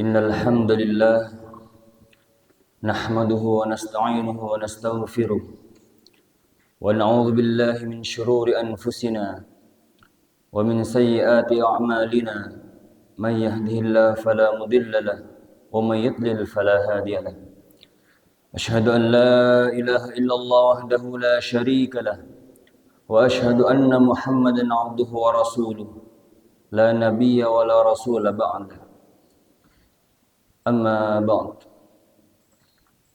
إن الحمد لله نحمده ونستعينه ونستغفره ونعوذ بالله من شرور أنفسنا ومن سيئات أعمالنا من يهده الله فلا مضل له ومن يضلل فلا هادي له أشهد أن لا إله إلا الله وحده لا شريك له وأشهد أن محمدا عبده ورسوله لا نبي ولا رسول بعده أما بعد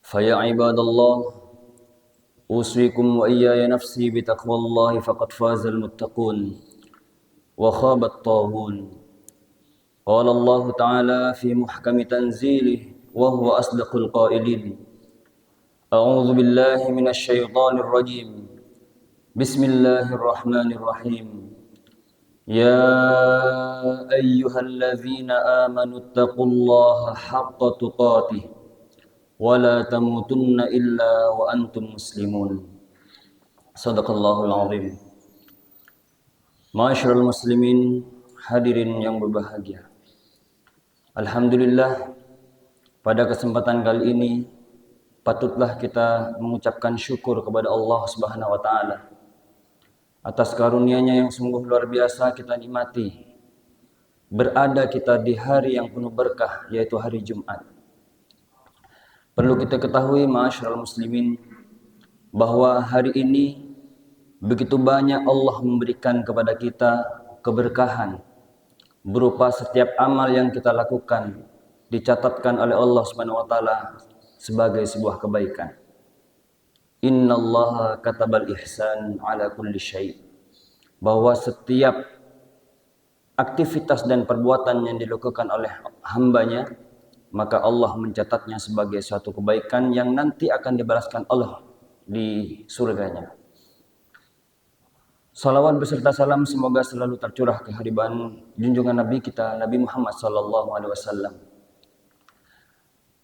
فيا عباد الله أوصيكم وإياي نفسي بتقوى الله فقد فاز المتقون وخاب الطاغون قال الله تعالى في محكم تنزيله وهو أصدق القائلين أعوذ بالله من الشيطان الرجيم بسم الله الرحمن الرحيم يا أيها الذين آمنوا اتقوا الله حق تقاته ولا تموتن إلا وأنتم مسلمون صدق الله العظيم. Ma'asyiral muslimin, hadirin yang berbahagia. Alhamdulillah, pada kesempatan kali ini patutlah kita mengucapkan syukur kepada Allah Subhanahu wa taala atas karunia-Nya yang sungguh luar biasa kita nikmati. Berada kita di hari yang penuh berkah, yaitu hari Jumat. Perlu kita ketahui, ma'asyiral muslimin, bahwa hari ini begitu banyak Allah memberikan kepada kita keberkahan berupa setiap amal yang kita lakukan dicatatkan oleh Allah Subhanahu wa taala sebagai sebuah kebaikan. Innallaha katabal ihsan ala kulli syai'. Bahwa setiap aktivitas dan perbuatan yang dilakukan oleh hambanya, maka Allah mencatatnya sebagai suatu kebaikan yang nanti akan dibalaskan Allah di surganya. Salawat beserta salam semoga selalu tercurah ke hadiran junjungan Nabi kita, Nabi Muhammad SAW.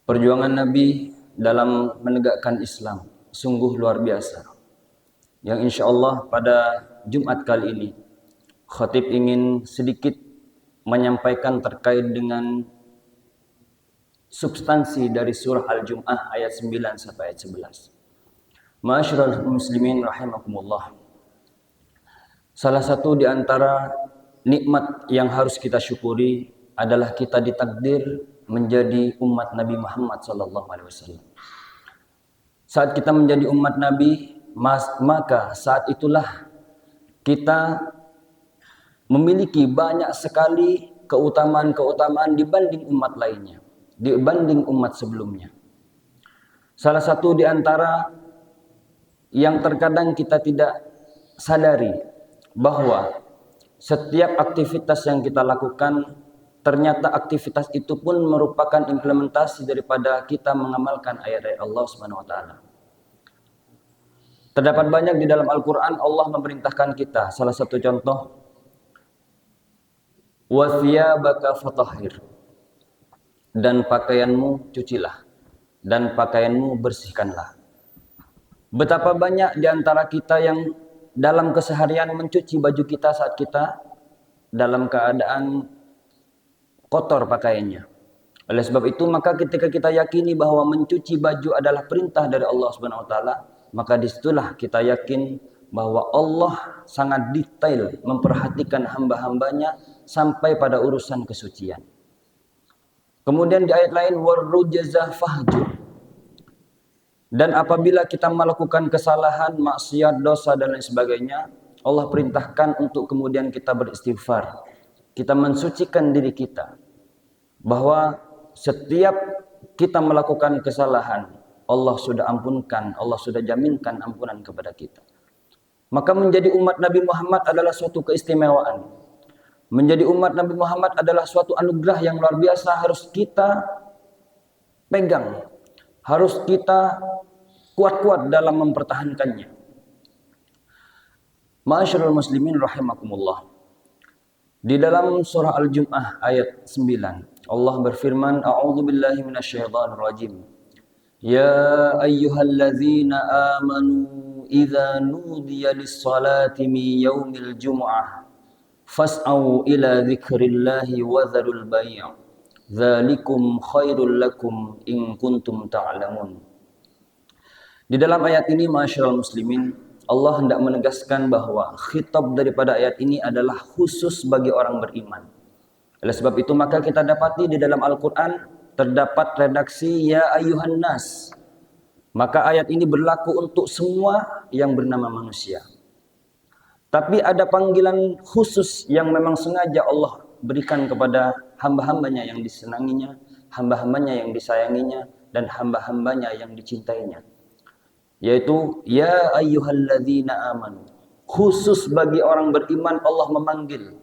Perjuangan Nabi dalam menegakkan Islam sungguh luar biasa, yang insya Allah pada Jumat kali ini khatib ingin sedikit menyampaikan terkait dengan substansi dari surah Al-Jum'ah ayat 9 sampai ayat 11. Ma'asyiral muslimin rahimakumullah. Salah satu di antara nikmat yang harus kita syukuri adalah kita ditakdir menjadi umat Nabi Muhammad SAW. Saat kita menjadi umat Nabi, maka saat itulah kita memiliki banyak sekali keutamaan-keutamaan dibanding umat lainnya, dibanding umat sebelumnya. Salah satu di antara yang terkadang kita tidak sadari, bahwa setiap aktivitas yang kita lakukan, ternyata aktivitas itu pun merupakan implementasi daripada kita mengamalkan ayat-ayat Allah Subhanahu wa taala. Terdapat banyak di dalam Al-Qur'an Allah memerintahkan kita. Salah satu contoh, wa thiyabaka fatahhir, dan pakaianmu cucilah, dan pakaianmu bersihkanlah. Betapa banyak di antara kita yang dalam keseharian mencuci baju kita saat kita dalam keadaan kotor pakaiannya. Oleh sebab itu, maka ketika kita yakini bahwa mencuci baju adalah perintah dari Allah Subhanahu wa taala, maka disitulah kita yakin bahwa Allah sangat detail memperhatikan hamba-hambanya sampai pada urusan kesucian. Kemudian di ayat lain, warrujza fahjur. Dan apabila kita melakukan kesalahan, maksiat, dosa dan lain sebagainya, Allah perintahkan untuk kemudian kita beristighfar. Kita mensucikan diri kita, bahwa setiap kita melakukan kesalahan, Allah sudah ampunkan, Allah sudah jaminkan ampunan kepada kita. Maka menjadi umat Nabi Muhammad adalah suatu keistimewaan. Menjadi umat Nabi Muhammad adalah suatu anugerah yang luar biasa, harus kita pegang, harus kita kuat-kuat dalam mempertahankannya. Ma'asyiral muslimin rahimakumullah. Di dalam surah Al-Jum'ah ayat 9, Allah berfirman, A'udzu billahi minasyaitonir rajim. Ya ayyuhalladzina amanu idza nudiya lis-salati min yaumil jumu'ah fas'au ila dzikrillahi wa dzarul bai'. dzalikum khairul lakum in kuntum ta'lamun. Di dalam ayat ini ma'asyiral muslimin, Allah hendak menegaskan bahwa khitab daripada ayat ini adalah khusus bagi orang beriman. Oleh sebab itu maka kita dapati di dalam Al-Quran terdapat redaksi ya ayyuhan nas. Maka ayat ini berlaku untuk semua yang bernama manusia. Tapi ada panggilan khusus yang memang sengaja Allah berikan kepada hamba-hambanya yang disenanginya, hamba-hambanya yang disayanginya, dan hamba-hambanya yang dicintainya. Yaitu ya ayyuhalladzina amanu. Khusus bagi orang beriman Allah memanggil.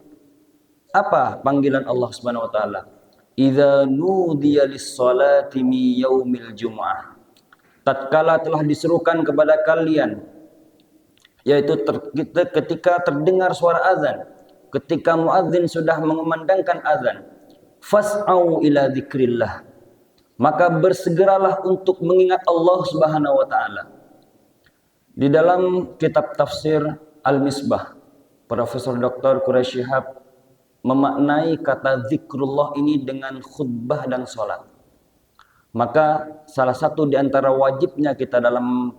Apa panggilan Allah Subhanahu wa taala? Idza nudiya lis-salati mi yaumil jumu'ah. Tatkala telah diserukan kepada kalian, yaitu ketika terdengar suara azan, ketika muadzin sudah mengumandangkan azan, fas'au ila dzikrillah, maka bersegeralah untuk mengingat Allah Subhanahu wa taala. Di dalam kitab tafsir Al-Misbah, Profesor Dr. Quraisy Shihab memaknai kata zikrullah ini dengan khutbah dan salat. Maka salah satu di antara wajibnya kita dalam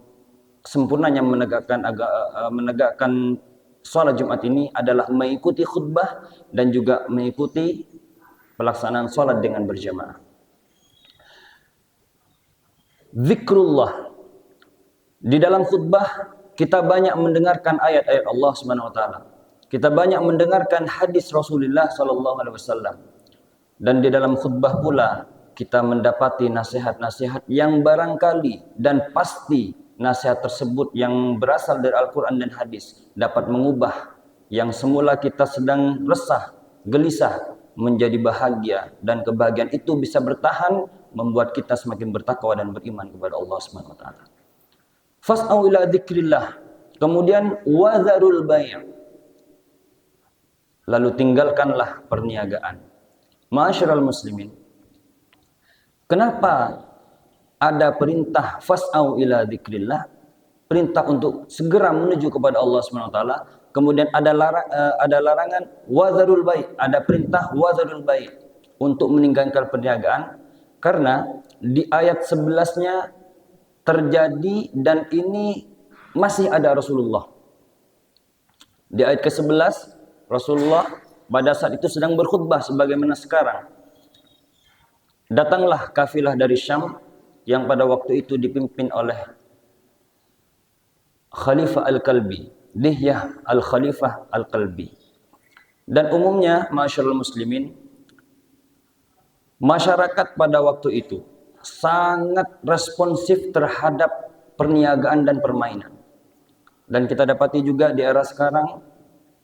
sempurnanya menegakkan salat Jumat ini adalah mengikuti khutbah dan juga mengikuti pelaksanaan salat dengan berjamaah. Zikrullah. Di dalam khutbah kita banyak mendengarkan ayat-ayat Allah Subhanahu wa taala. Kita banyak mendengarkan hadis Rasulullah sallallahu alaihi wasallam. Dan di dalam khutbah pula kita mendapati nasihat-nasihat yang barangkali dan pasti nasihat tersebut yang berasal dari Al-Quran dan hadis dapat mengubah yang semula kita sedang resah, gelisah menjadi bahagia, dan kebahagiaan itu bisa bertahan membuat kita semakin bertakwa dan beriman kepada Allah Subhanahu wa taala. Fas'au ila dzikrillah. Kemudian wazarul bai'. Lalu tinggalkanlah perniagaan. Ma'asyiral muslimin, kenapa ada perintah fas'au ila dzikrillah, perintah untuk segera menuju kepada Allah Subhanahu wa taala, kemudian ada larangan wazarul bai', ada perintah wazarul bai' untuk meninggalkan perniagaan? Karena di ayat 11-nya terjadi dan ini masih ada Rasulullah. Di ayat ke-11 Rasulullah pada saat itu sedang berkhutbah sebagaimana sekarang. Datanglah kafilah dari Syam yang pada waktu itu dipimpin oleh Khalifah Al-Kalbi, Dihyah Al-Khalifah Al-Kalbi. Dan umumnya masyarul muslimin, masyarakat pada waktu itu sangat responsif terhadap perniagaan dan permainan. Dan kita dapati juga di era sekarang,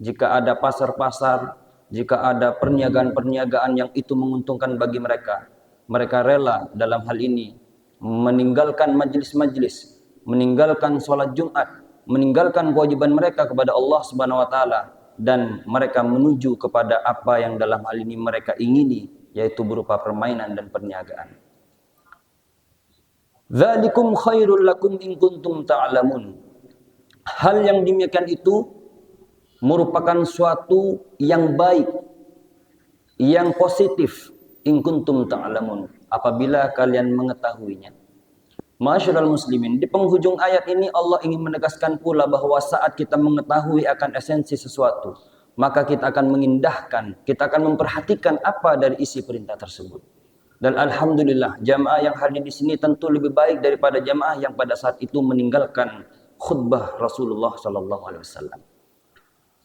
jika ada pasar-pasar, jika ada perniagaan-perniagaan yang itu menguntungkan bagi mereka, mereka rela dalam hal ini meninggalkan majlis-majlis, meninggalkan sholat Jumat, meninggalkan kewajiban mereka kepada Allah Subhanahu wa taala, dan mereka menuju kepada apa yang dalam hal ini mereka ingini, yaitu berupa permainan dan perniagaan. Dzalikum khairul lakum in kuntum ta'lamun. Hal yang demikian itu merupakan suatu yang baik, yang positif, in kuntum ta'lamun, apabila kalian mengetahuinya. Ma'asyiral muslimin, di penghujung ayat ini Allah ingin menegaskan pula bahwa saat kita mengetahui akan esensi sesuatu, maka kita akan mengindahkan, kita akan memperhatikan apa dari isi perintah tersebut. Dan alhamdulillah, jamaah yang hadir di sini tentu lebih baik daripada jamaah yang pada saat itu meninggalkan khutbah Rasulullah sallallahu alaihi wasallam.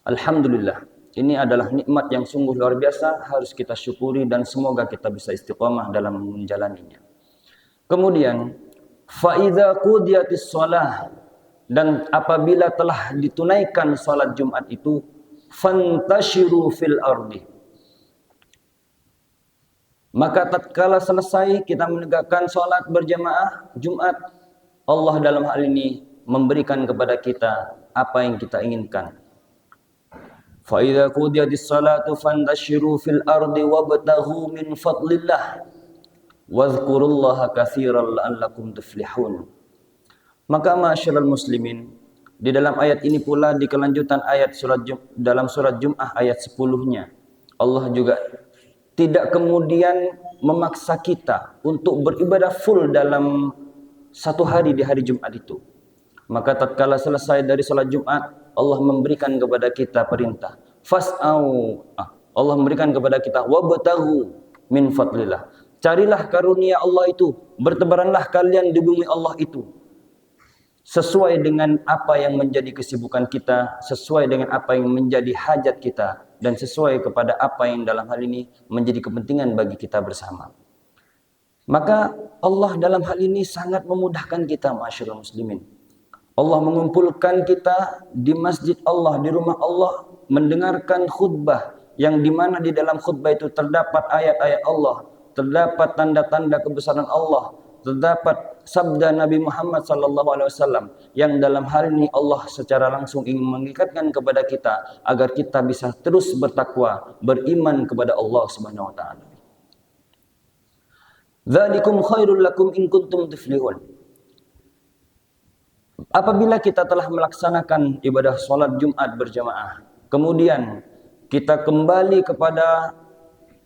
Alhamdulillah, ini adalah nikmat yang sungguh luar biasa, harus kita syukuri dan semoga kita bisa istiqamah dalam menjalaninya. Kemudian, fa idza qudiyatis shalah, dan apabila telah ditunaikan salat Jumat itu, fantashiru fil ardi. Maka tatkala selesai kita menegakkan salat berjamaah Jumat, Allah dalam hal ini memberikan kepada kita apa yang kita inginkan. Fa idza qudiyatis salatu fantashiru fil ardi wabtaghu min fadlillah wadhkurullaha katsiran la'allakum tuflihun. Maka ma'asyiral muslimin, di dalam ayat ini pula di kelanjutan ayat dalam surat Jum'ah ayat 10-nya, Allah juga tidak kemudian memaksa kita untuk beribadah full dalam satu hari di hari Jumat itu. Maka tatkala selesai dari salat Jumat, Allah memberikan kepada kita perintah, fas'au. Allah memberikan kepada kita wabtaghu min fadlillah. Carilah karunia Allah itu, bertebaranlah kalian di bumi Allah itu. Sesuai dengan apa yang menjadi kesibukan kita, sesuai dengan apa yang menjadi hajat kita, dan sesuai kepada apa yang dalam hal ini menjadi kepentingan bagi kita bersama. Maka Allah dalam hal ini sangat memudahkan kita, masyaallah muslimin. Allah mengumpulkan kita di masjid Allah, di rumah Allah, mendengarkan khutbah yang dimana di dalam khutbah itu terdapat ayat-ayat Allah, terdapat tanda-tanda kebesaran Allah, terdapat sabda Nabi Muhammad SAW yang dalam hal ini Allah secara langsung ingin mengikatkan kepada kita agar kita bisa terus bertakwa, beriman kepada Allah Subhanahu wa taala. Dzalikum khairul lakum in kuntum tuflihun. Apabila kita telah melaksanakan ibadah salat Jumat berjamaah, kemudian kita kembali kepada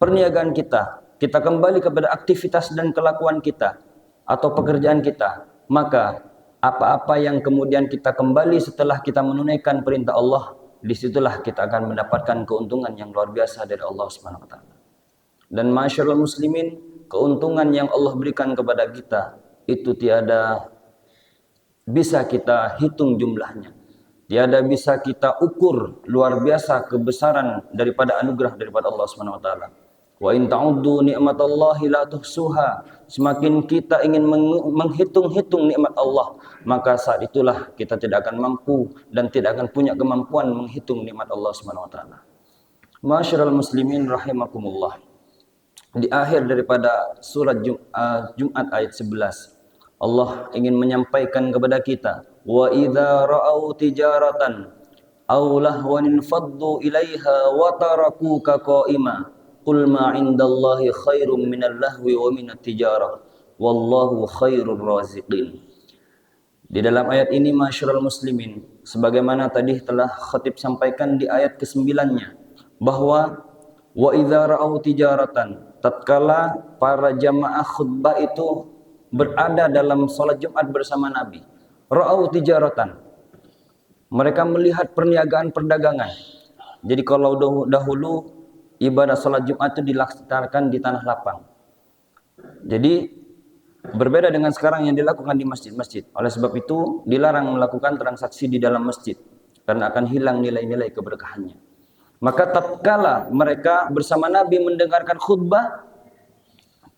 perniagaan kita, kita kembali kepada aktivitas dan kelakuan kita atau pekerjaan kita, maka apa-apa yang kemudian kita kembali setelah kita menunaikan perintah Allah, disitulah kita akan mendapatkan keuntungan yang luar biasa dari Allah Subhanahu wa taala. Dan masyaallah muslimin, keuntungan yang Allah berikan kepada kita itu tiada bisa kita hitung jumlahnya. Tiada bisa kita ukur luar biasa kebesaran daripada anugerah daripada Allah Subhanahu wa taala. Wa in ta'uddu ni'matallahi la tuhsuha. Semakin kita ingin menghitung-hitung nikmat Allah, maka saat itulah kita tidak akan mampu dan tidak akan punya kemampuan menghitung nikmat Allah Subhanahu wa taala. Ma'asyiral muslimin rahimakumullah. Di akhir daripada surat Jumat ayat 11, Allah ingin menyampaikan kepada kita, wa idza ra'au tijaratan aw lahwan faddu ilaiha wa tarakuka qa'ima qul ma 'indallahi khairum minal lahwi wa minat tijarah wallahu khairur raziqin. Di dalam ayat ini masyarul muslimin, sebagaimana tadi telah khatib sampaikan di ayat ke-9-nya, bahwa wa idza ra'au tijaratan, tatkala para jamaah khutbah itu berada dalam salat Jumat bersama Nabi, ra'au tijaratan, mereka melihat perniagaan perdagangan. Jadi kalau dahulu ibadah salat Jumat itu dilaksanakan di tanah lapang. Jadi berbeda dengan sekarang yang dilakukan di masjid-masjid. Oleh sebab itu dilarang melakukan transaksi di dalam masjid karena akan hilang nilai-nilai keberkahannya. Maka tatkala mereka bersama Nabi mendengarkan khutbah,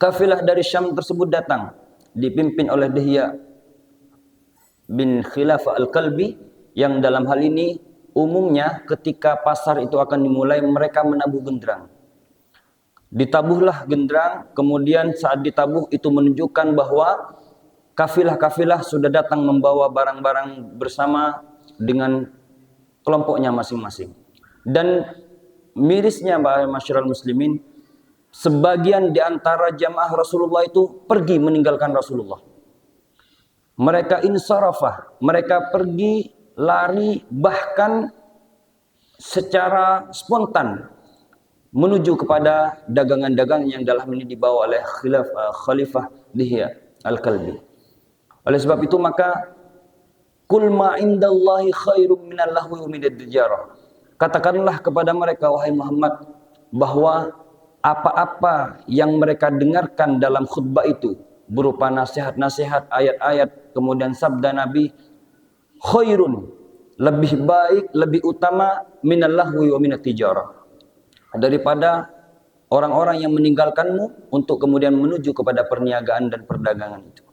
kafilah dari Syam tersebut datang, dipimpin oleh Dihya bin Khilafah Al-Kalbi, yang dalam hal ini umumnya ketika pasar itu akan dimulai mereka menabuh genderang. Ditabuhlah genderang, kemudian saat ditabuh itu menunjukkan bahwa kafilah-kafilah sudah datang membawa barang-barang bersama dengan kelompoknya masing-masing. Dan mirisnya masyarakat muslimin, sebagian di antara jamaah Rasulullah itu pergi meninggalkan Rasulullah. Mereka insarafah, mereka pergi, lari, bahkan secara spontan menuju kepada dagangan-dagangan yang dalam ini dibawa oleh Khalifah Dihya Al-Kalbi. Oleh sebab itu maka kul ma indallahi khairum minal lahwi wa minad tijarah. Katakanlah kepada mereka, wahai Muhammad, bahwa apa-apa yang mereka dengarkan dalam khutbah itu berupa nasihat-nasihat, ayat-ayat, kemudian sabda Nabi, khairun, lebih baik, lebih utama minal lahwi wa minat tijarah, daripada orang-orang yang meninggalkanmu untuk kemudian menuju kepada perniagaan dan perdagangan itu.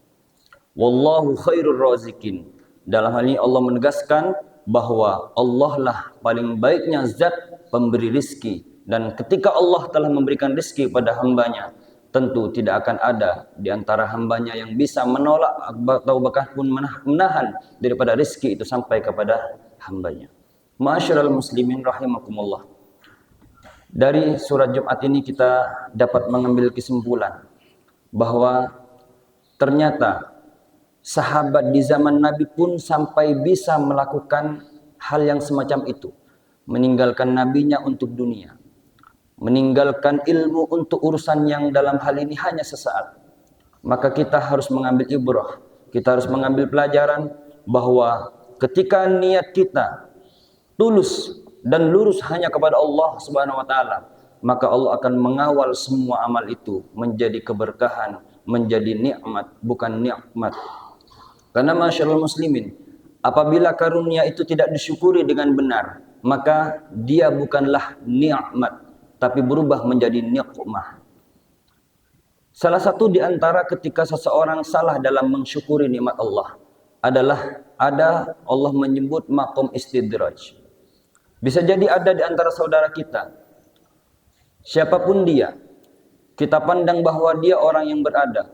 Wallahu khairur razikin. Dalam hal ini Allah menegaskan bahwa Allah lah paling baiknya zat pemberi rizki, dan ketika Allah telah memberikan rizki pada hambanya, tentu tidak akan ada di antara hambanya yang bisa menolak atau bahkan pun menahan daripada rizki itu sampai kepada hambanya. Ma'asyiral muslimin rahimakumullah. Dari surat Jumat ini kita dapat mengambil kesimpulan bahwa ternyata sahabat di zaman Nabi pun sampai bisa melakukan hal yang semacam itu, meninggalkan nabinya untuk dunia. meninggalkan ilmu untuk urusan yang dalam hal ini hanya sesaat. Maka kita harus mengambil ibrah, kita harus mengambil pelajaran bahwa ketika niat kita tulus dan lurus hanya kepada Allah Subhanahu wa taala, maka Allah akan mengawal semua amal itu menjadi keberkahan, menjadi nikmat, bukan nikmat. Karena masyaallah muslimin, apabila karunia itu tidak disyukuri dengan benar, maka dia bukanlah nikmat, tapi berubah menjadi nikmah. Salah satu di antara ketika seseorang salah dalam mensyukuri nikmat Allah adalah Allah menyebut maqam istidraj. Bisa jadi ada di antara saudara kita, siapapun dia, kita pandang bahwa dia orang yang beradab,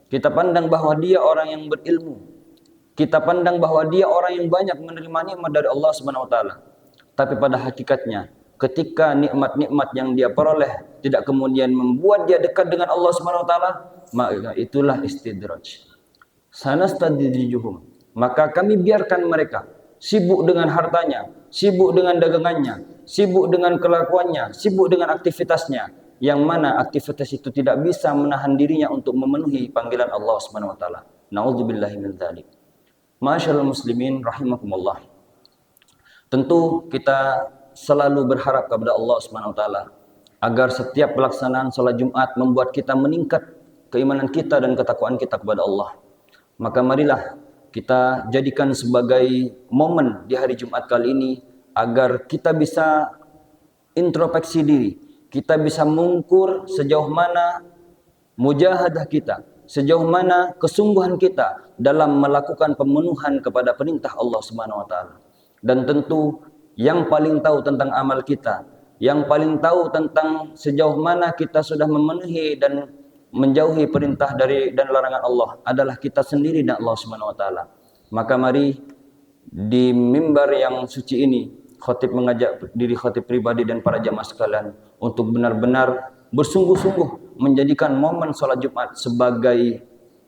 kita pandang bahwa dia orang yang berilmu, kita pandang bahwa dia orang yang banyak menerima nikmat dari Allah Subhanahu wa taala. Tapi pada hakikatnya, ketika nikmat-nikmat yang dia peroleh tidak kemudian membuat dia dekat dengan Allah Subhanahu wa taala, maka itulah istidraj. Sanastadrijuhum, maka kami biarkan mereka sibuk dengan hartanya, sibuk dengan dagangannya, sibuk dengan kelakuannya, sibuk dengan aktivitasnya, yang mana aktivitas itu tidak bisa menahan dirinya untuk memenuhi panggilan Allah Subhanahu wa taala. Nauzubillahi min dzalik. Masyaallah muslimin rahimakumullah. Tentu kita selalu berharap kepada Allah Subhanahu wa taala agar setiap pelaksanaan salat Jumat membuat kita meningkat keimanan kita dan ketakwaan kita kepada Allah. Maka marilah kita jadikan sebagai momen di hari Jumat kali ini agar kita bisa introspeksi diri, kita bisa mengukur sejauh mana mujahadah kita, sejauh mana kesungguhan kita dalam melakukan pemenuhan kepada perintah Allah Subhanahu wa taala. Dan tentu yang paling tahu tentang amal kita, yang paling tahu tentang sejauh mana kita sudah memenuhi dan menjauhi perintah dari dan larangan Allah adalah kita sendiri dan Allah Subhanahu wa taala. Maka mari di mimbar yang suci ini khatib mengajak diri khatib pribadi dan para jamaah sekalian untuk benar-benar bersungguh-sungguh menjadikan momen salat Jumat sebagai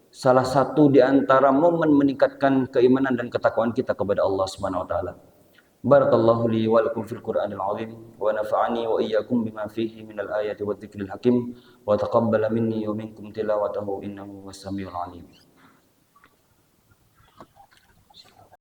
salah satu di antara momen meningkatkan keimanan dan ketakwaan kita kepada Allah Subhanahu wa taala. Barakallahu li wa lakum fil Qur'anil azim wa nafa'ani wa iyyakum bima fihi minal ayati wadh-dhikril hakim wa taqabbala minni wa minkum tilawatahu innahu was-sami'ul alim.